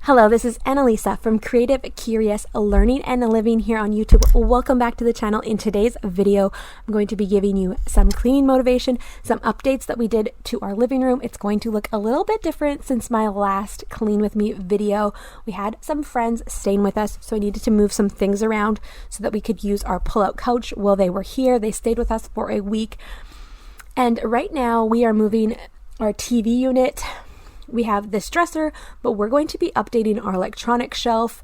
Hello, this is Annalisa from Creative Curious Learning and Living here on YouTube. Welcome back to the channel. In today's video, I'm going to be giving you some cleaning motivation, some updates that we did to our living room. It's going to look a little bit different since my last Clean With Me video. We had some friends staying with us, so I needed to move some things around so that we could use our pull-out couch while they were here. They stayed with us for a week. And right now we are moving our TV unit. We have this dresser, but we're going to be updating our electronic shelf.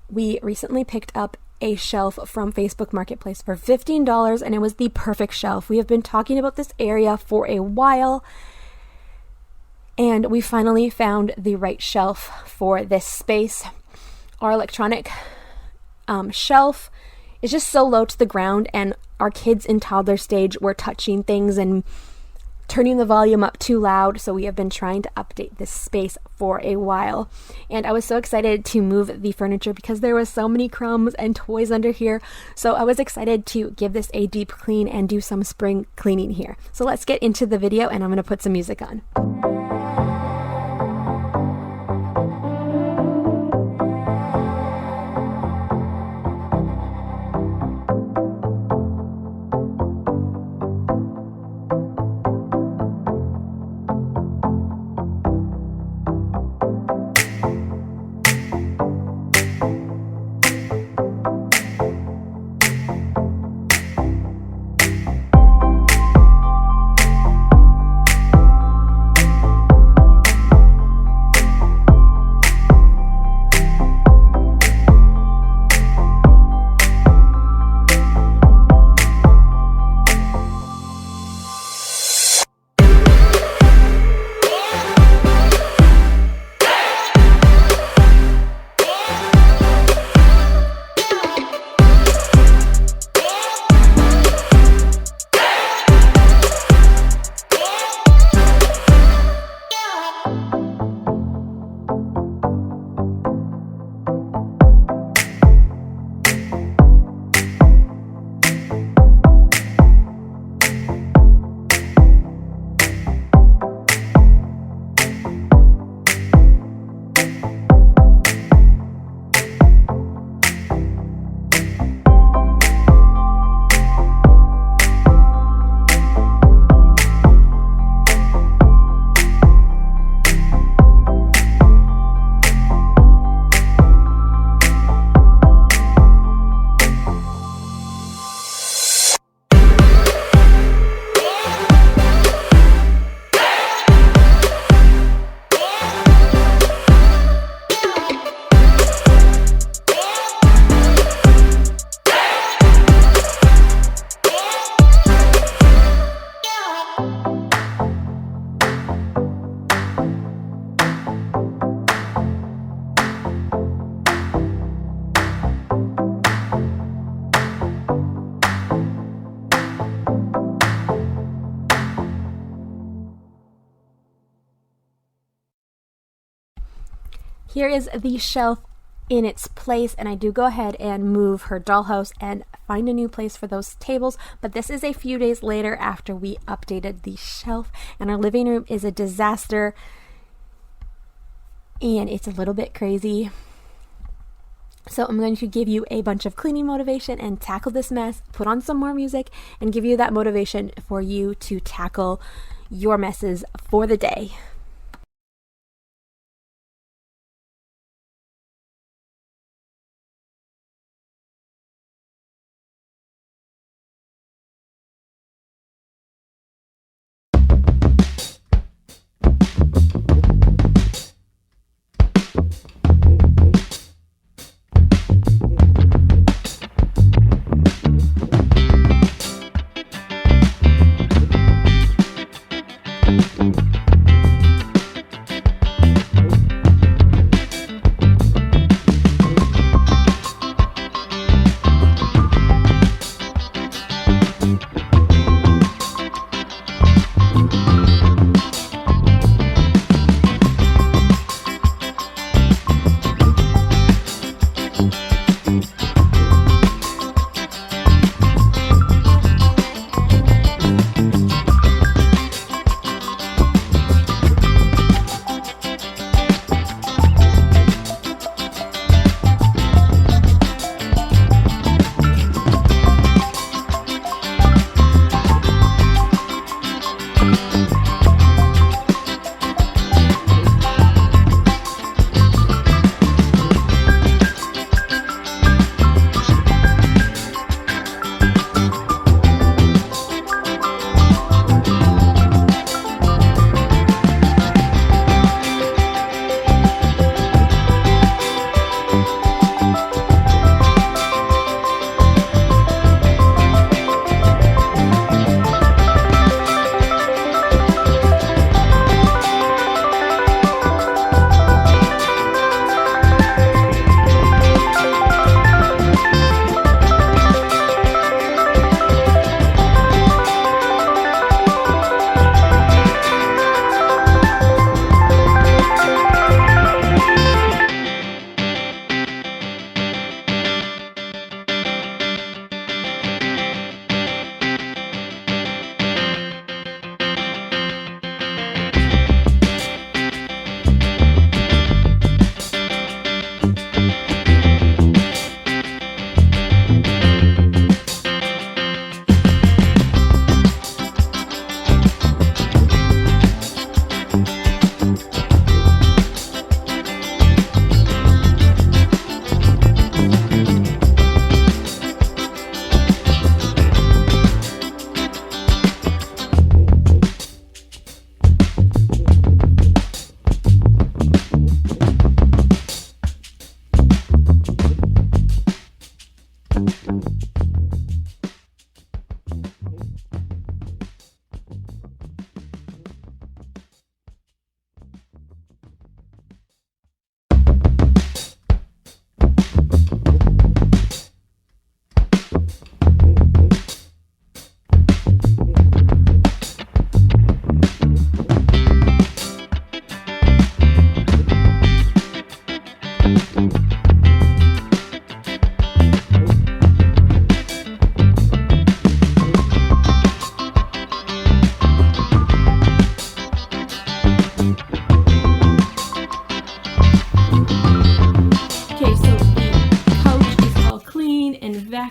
We recently picked up a shelf from Facebook Marketplace for $15, and it was the perfect shelf. We have been talking about this area for a while, and we finally found the right shelf for this space. Our electronic shelf is just so low to the ground, and our kids in toddler stage were touching things and turning the volume up too loud, so we have been trying to update this space for a while. And I was so excited to move the furniture because there was so many crumbs and toys under here. So I was excited to give this a deep clean and do some spring cleaning here. So let's get into the video, and I'm going to put some music on. Here is the shelf in its place, and I do go ahead and move her dollhouse and find a new place for those tables, but this is a few days later after we updated the shelf, and our living room is a disaster, and it's a little bit crazy. So I'm going to give you a bunch of cleaning motivation and tackle this mess, put on some more music, and give you that motivation for you to tackle your messes for the day.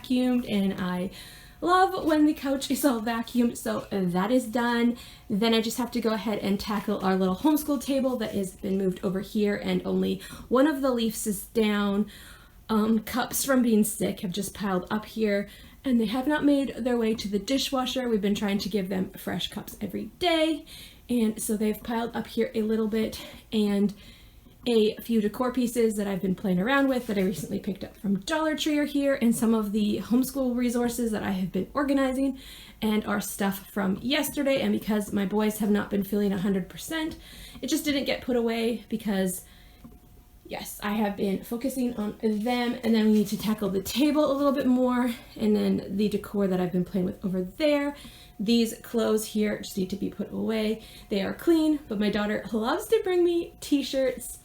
vacuumed, and I love when the couch is all vacuumed, so that is done. Then I just have to go ahead and tackle our little homeschool table that has been moved over here, and only one of the leaves is down. Cups from being sick have just piled up here, and they have not made their way to the dishwasher. We've been trying to give them fresh cups every day, and so they've piled up here a little bit, and a few decor pieces that I've been playing around with that I recently picked up from Dollar Tree are here, and some of the homeschool resources that I have been organizing and our stuff from yesterday. And because my boys have not been feeling 100%, it just didn't get put away because, yes, I have been focusing on them. And then we need to tackle the table a little bit more, and then the decor that I've been playing with over there. These clothes here just need to be put away. They are clean, but my daughter loves to bring me t-shirts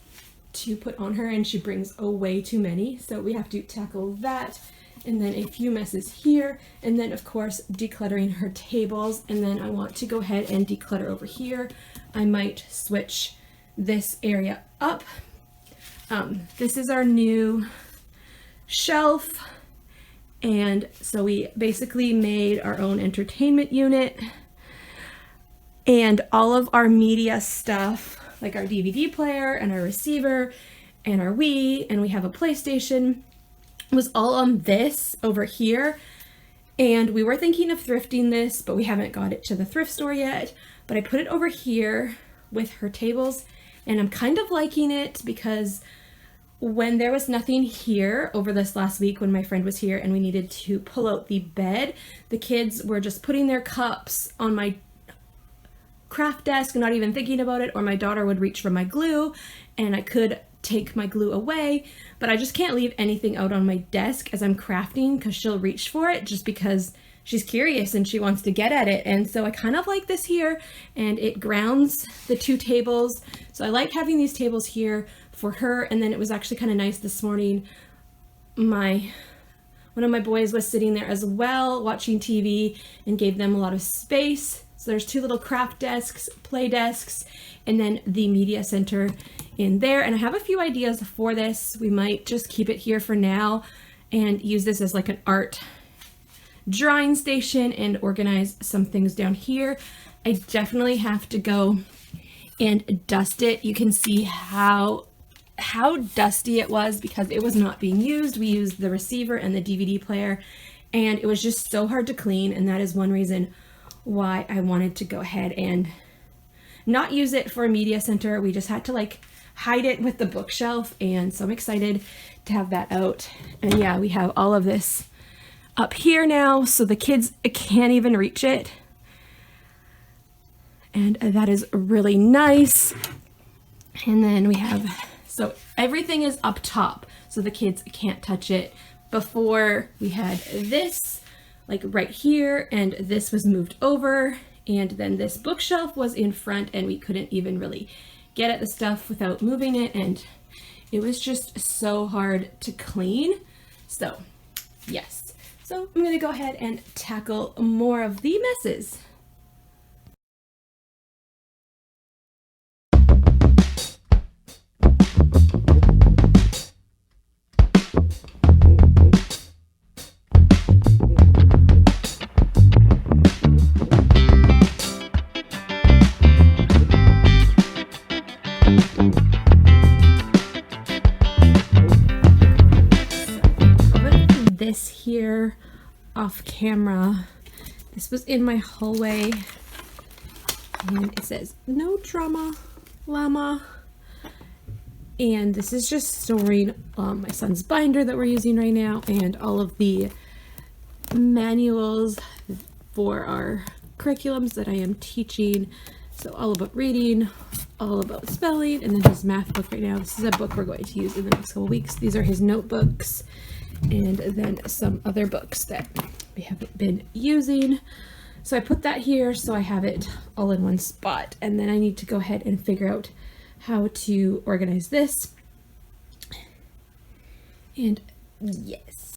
to put on her, and she brings way too many, so we have to tackle that. And then a few messes here, and then of course decluttering her tables. And then I want to go ahead and declutter over here. I might switch this area up. This is our new shelf, and so we basically made our own entertainment unit, and all of our media stuff, like our DVD player and our receiver and our Wii, and we have a PlayStation, was all on this over here. And we were thinking of thrifting this, but we haven't got it to the thrift store yet. But I put it over here with her tables, and I'm kind of liking it because when there was nothing here over this last week when my friend was here and we needed to pull out the bed, the kids were just putting their cups on my craft desk, not even thinking about it, or my daughter would reach for my glue and I could take my glue away, but I just can't leave anything out on my desk as I'm crafting because she'll reach for it just because she's curious and she wants to get at it. And so I kind of like this here, and it grounds the two tables. So I like having these tables here for her. And then it was actually kind of nice this morning. One of my boys was sitting there as well watching TV and gave them a lot of space. So there's two little craft desks, play desks, and then the media center in there. And I have a few ideas for this. We might just keep it here for now and use this as like an art drawing station and organize some things down here. I definitely have to go and dust it. You can see how dusty it was because it was not being used. We used the receiver and the DVD player, and it was just so hard to clean, and that is one reason why I wanted to go ahead and not use it for a media center. We just had to like hide it with the bookshelf, and so I'm excited to have that out. And yeah, we have all of this up here now, so the kids can't even reach it, and that is really nice. And then we have, so everything is up top so the kids can't touch it. Before we had this like right here, and this was moved over, and then this bookshelf was in front, and we couldn't even really get at the stuff without moving it, and it was just so hard to clean. So yes, so I'm gonna go ahead and tackle more of the messes. This here off camera, this was in my hallway, and it says no drama llama, and this is just storing my son's binder that we're using right now, and all of the manuals for our curriculums that I am teaching. So all about reading, all about spelling, and then his math book right now. This is a book we're going to use in the next couple weeks. These are his notebooks, and then some other books that we haven't been using. So I put that here so I have it all in one spot, and then I need to go ahead and figure out how to organize this. And yes.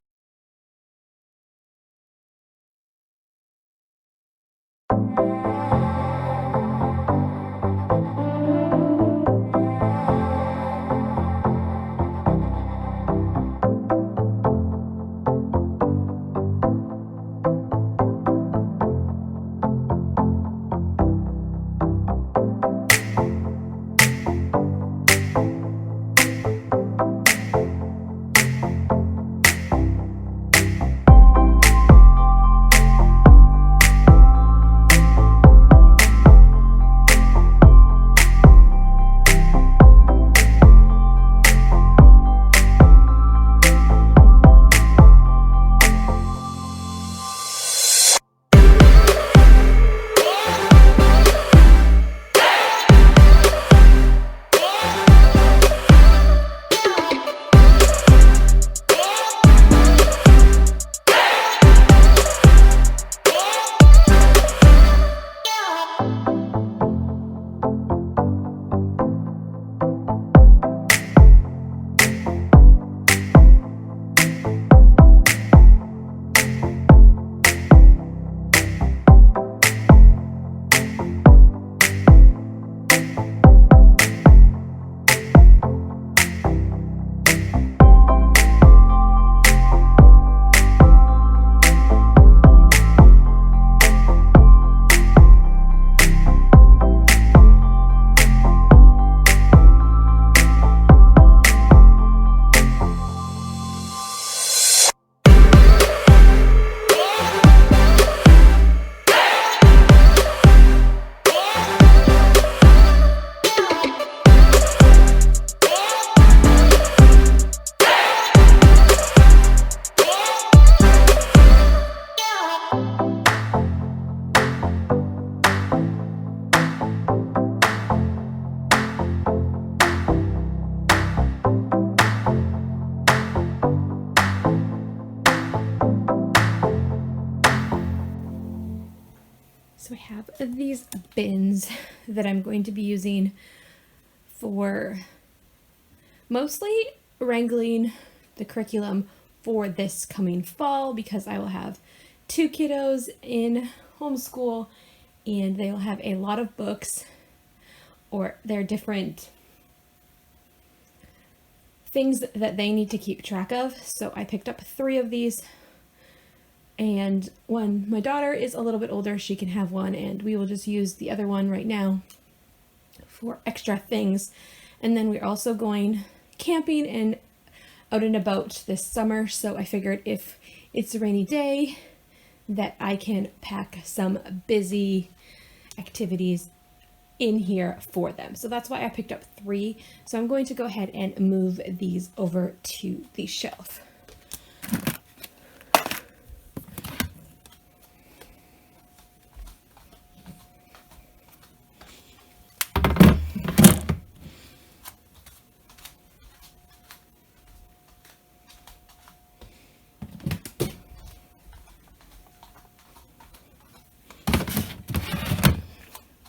have these bins that I'm going to be using for mostly wrangling the curriculum for this coming fall, because I will have 2 kiddos in homeschool and they'll have a lot of books, or they're different things that they need to keep track of. So I picked up 3 of these, and when my daughter is a little bit older, she can have one, and we will just use the other one right now for extra things. And then we're also going camping and out and about this summer, so I figured if it's a rainy day that I can pack some busy activities in here for them. So that's why I picked up 3. So I'm going to go ahead and move these over to the shelf.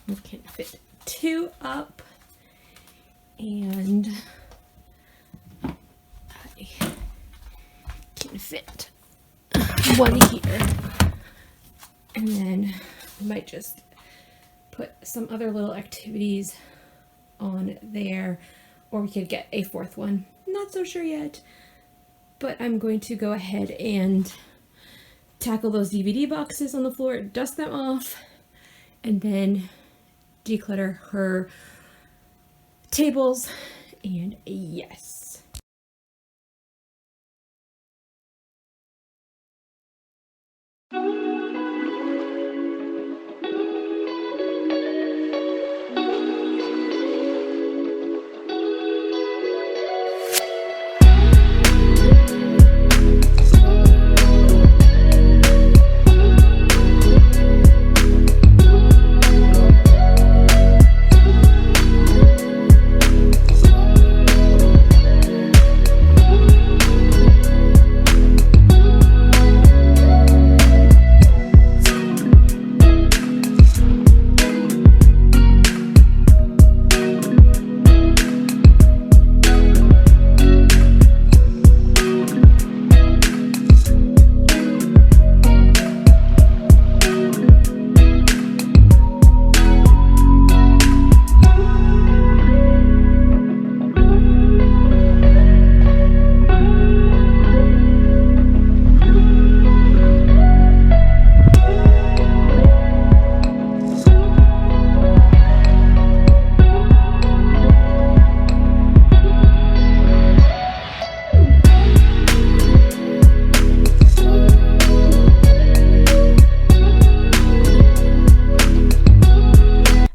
We can fit 2 up, and I can fit 1 here, and then I might just put some other little activities on there, or we could get a 4th one. Not so sure yet, but I'm going to go ahead and tackle those DVD boxes on the floor, dust them off, and then declutter her tables, and yes.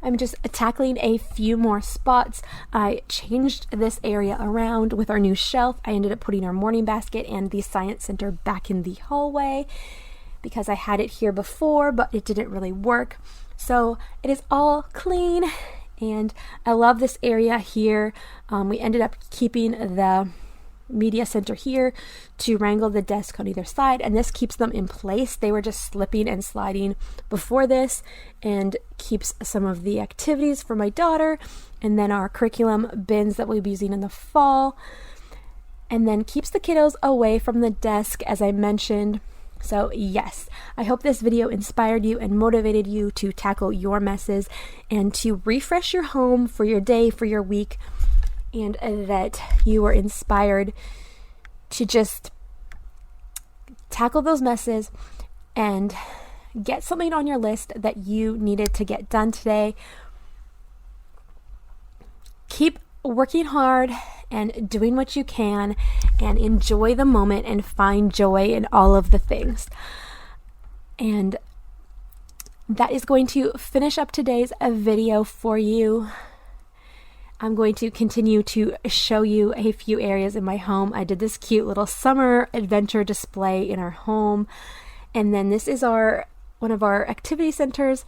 I'm just tackling a few more spots. I changed this area around with our new shelf. I ended up putting our morning basket and the science center back in the hallway because I had it here before, but it didn't really work. So it is all clean, and I love this area here. We ended up keeping the media center here to wrangle the desk on either side, and this keeps them in place. They were just slipping and sliding before this, and keeps some of the activities for my daughter, and then our curriculum bins that we'll be using in the fall, and then keeps the kiddos away from the desk, as I mentioned. So yes, I hope this video inspired you and motivated you to tackle your messes and to refresh your home for your day, for your week, and that you were inspired to just tackle those messes and get something on your list that you needed to get done today. Keep working hard and doing what you can, and enjoy the moment and find joy in all of the things. And that is going to finish up today's video for you. I'm going to continue to show you a few areas in my home. I did this cute little summer adventure display in our home. And then this is one of our activity centers,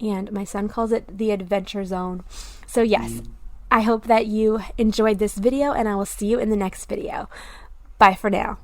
and my son calls it the Adventure Zone. So yes, I hope that you enjoyed this video, and I will see you in the next video. Bye for now.